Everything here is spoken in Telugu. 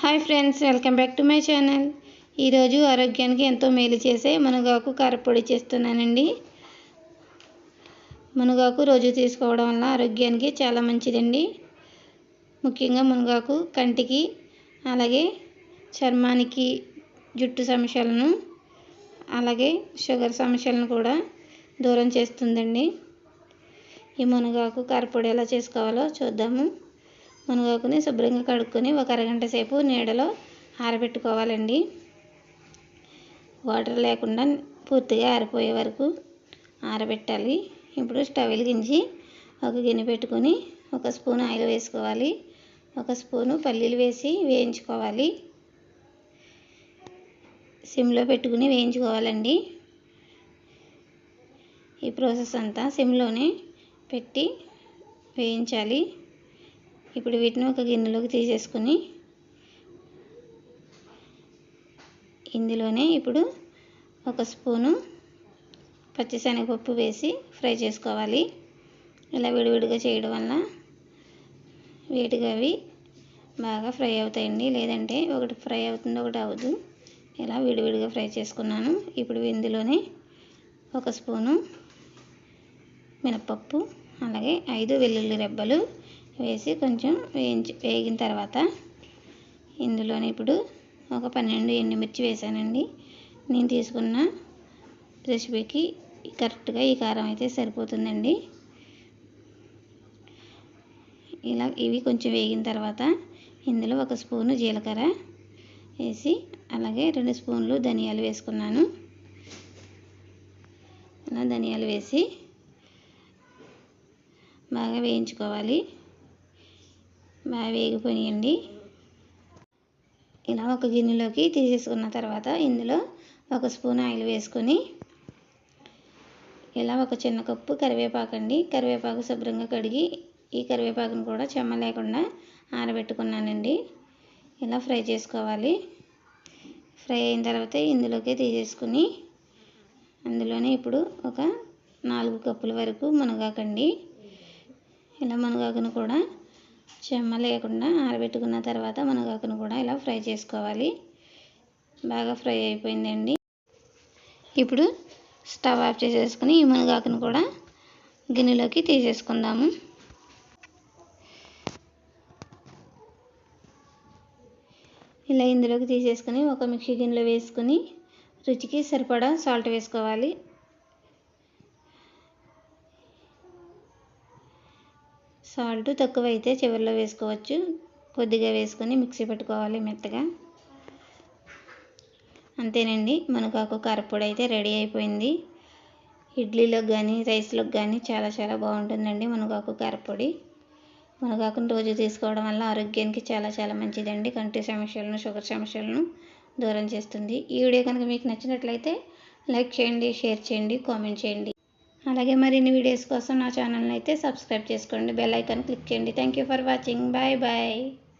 Hi friends, welcome back to my channel. ఈరోజు ఆరోగ్యానికి ఎంతో మేలు చేసే మునగాకు కారపొడి చేస్తున్నానండి. మునగాకు రోజు తీసుకోవడం వల్ల ఆరోగ్యానికి చాలా మంచిదండి. ముఖ్యంగా మునగాకు కంటికి, అలాగే చర్మానికి, జుట్టు సమస్యలను, అలాగే షుగర్ సమస్యలను కూడా దూరం చేస్తుందండి. ఈ మునగాకు కారపొడి ఎలా చేసుకోవాలో చూద్దాము. మునగాకుని శుభ్రంగా కడుక్కొని ఒక అరగంట సేపు నీడలో ఆరబెట్టుకోవాలండి. వాటర్ లేకుండా పూర్తిగా ఆరిపోయే వరకు ఆరబెట్టాలి. ఇప్పుడు స్టవ్ వెలిగించి ఒక గిన్నె పెట్టుకొని ఒక స్పూన్ ఆయిల్ వేసుకోవాలి. ఒక స్పూను పల్లీలు వేసి వేయించుకోవాలి. సిమ్లో పెట్టుకుని వేయించుకోవాలండి. ఈ ప్రాసెస్ అంతా సిమ్లోనే పెట్టి వేయించాలి. ఇప్పుడు వీటిని ఒక గిన్నెలోకి తీసేసుకొని ఇందులోనే ఇప్పుడు ఒక స్పూను పచ్చిశనగపప్పు వేసి ఫ్రై చేసుకోవాలి. ఇలా విడివిడిగా చేయడం వల్ల వేడిగా అవి బాగా ఫ్రై అవుతాయండి. లేదంటే ఒకటి ఫ్రై అవుతుంది, ఒకటి అవ్వదు. ఇలా విడివిడిగా ఫ్రై చేసుకున్నాను. ఇప్పుడు ఇందులోనే ఒక స్పూను మినపప్పు, అలాగే 5 వెల్లుల్లి రెబ్బలు వేసి కొంచెం వేగిన తర్వాత ఇందులోనే ఇప్పుడు ఒక 12 ఎండుమిర్చి వేసానండి. నేను తీసుకున్న రెసిపీకి కరెక్ట్గా ఈ కారం అయితే సరిపోతుందండి. ఇలా ఇవి కొంచెం వేగిన తర్వాత ఇందులో ఒక స్పూను జీలకర్ర వేసి, అలాగే 2 స్పూన్లు ధనియాలు వేసుకున్నాను. ఇలా ధనియాలు వేసి బాగా వేయించుకోవాలి. బాగా వేగిపోయాయండి. ఇలా ఒక గిన్నెలోకి తీసేసుకున్న తర్వాత ఇందులో ఒక స్పూన్ ఆయిల్ వేసుకొని ఇలా ఒక చిన్న కప్పు కరివేపాకండి. కరివేపాకు శుభ్రంగా కడిగి ఈ కరివేపాకును కూడా చెమ్మ లేకుండా ఆరబెట్టుకున్నానండి. ఇలా ఫ్రై చేసుకోవాలి. ఫ్రై అయిన తర్వాత ఇందులోకి తీసేసుకుని అందులోనే ఇప్పుడు ఒక 4 కప్పుల వరకు మునగాకండి. ఇలా మునగాకును కూడా చెమ్మ లేకుండా ఆరబెట్టుకున్న తర్వాత మునగాకును కూడా ఇలా ఫ్రై చేసుకోవాలి. బాగా ఫ్రై అయిపోయిందండి. ఇప్పుడు స్టవ్ ఆఫ్ చేసేసుకుని ఈ మునగాకును కూడా గిన్నెలోకి తీసేసుకుందాము. ఇలా ఇందులోకి తీసేసుకుని ఒక మిక్సీ గిన్నెలో వేసుకుని రుచికి సరిపడా సాల్ట్ వేసుకోవాలి. సాల్ట్ తక్కువైతే చివరిలో వేసుకోవచ్చు. కొద్దిగా వేసుకొని మిక్సీ పెట్టుకోవాలి మెత్తగా. అంతేనండి, మునగాకు కారపొడి అయితే రెడీ అయిపోయింది. ఇడ్లీలోకి కానీ రైస్లోకి కానీ చాలా బాగుంటుందండి మునగాకు కారపొడి. మునగాకును రోజు తీసుకోవడం వల్ల ఆరోగ్యానికి చాలా మంచిదండి. కంటి సమస్యలను, షుగర్ సమస్యలను దూరం చేస్తుంది. ఈ వీడియో కనుక మీకు నచ్చినట్లయితే లైక్ చేయండి, షేర్ చేయండి, కామెంట్ చేయండి. అలాగే మరిన్ని వీడియోస్ కోసం నా ఛానల్ని అయితే సబ్స్క్రైబ్ చేసుకోండి. బెల్ ఐకాన్ క్లిక్ చేయండి. Thank you for watching. Bye.